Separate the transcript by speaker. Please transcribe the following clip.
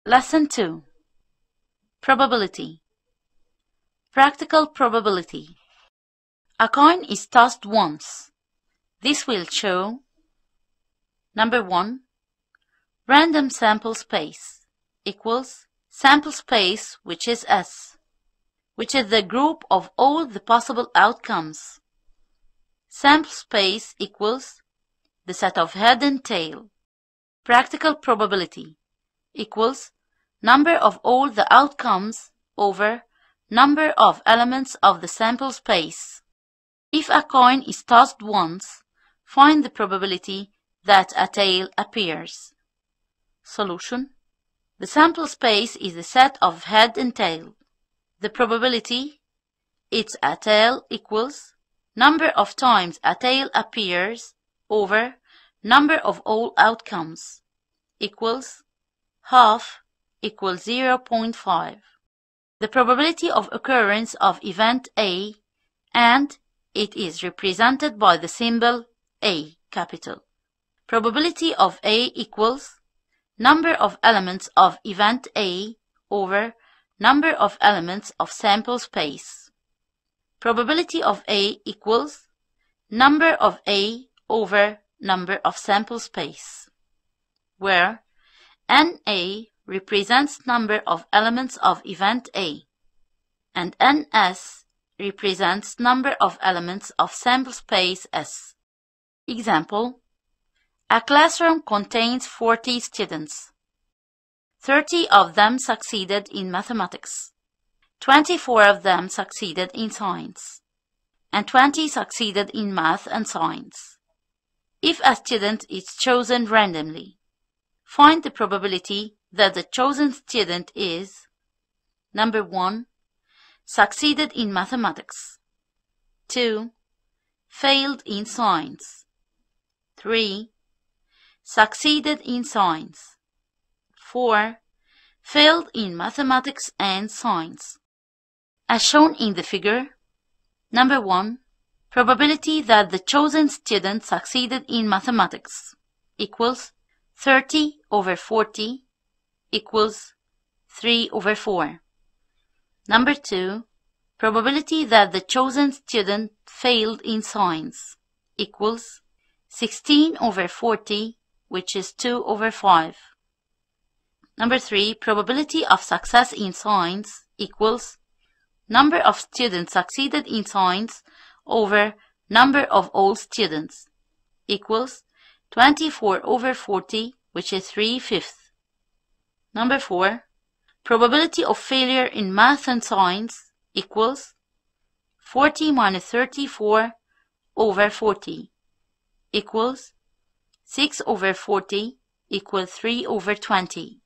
Speaker 1: Lesson 2. Probability. Practical probability. A coin is tossed once. This will show: number 1, random sample space equals sample space, which is S, which is the group of all the possible outcomes. Sample space equals the set of head and tail. Practical probability equals number of all the outcomes over number of elements of the sample space. If a coin is tossed once, find the probability that a tail appears. Solution: the sample space is the set of head and tail. The probability, it's a tail, equals number of times a tail appears over number of all outcomes, equals half equals 0.5. The probability of occurrence of event A, and it is represented by the symbol A, capital. Probability of A equals number of elements of event A over number of elements of sample space. Probability of A equals number of A over number of sample space, where NA represents number of elements of event A, and NS represents number of elements of sample space S. Example: a classroom contains 40 students. 30 of them succeeded in mathematics, 24 of them succeeded in science, and 20 succeeded in math and science. If a student is chosen randomly, find the probability that the chosen student is: number 1, succeeded in mathematics, 2, failed in science, 3, succeeded in science, 4, failed in mathematics and science. As shown in the figure, number 1, probability that the chosen student succeeded in mathematics equals 30 over 40 equals 3 over 4. Number 2, probability that the chosen student failed in science equals 16 over 40, which is 2 over 5. Number 3, probability of success in science equals number of students succeeded in science over number of all students equals 24 over 40, which is 3/5. Number 4, probability of failure in math and science equals 40 minus 34 over 40 equals 6 over 40 equals 3 over 20.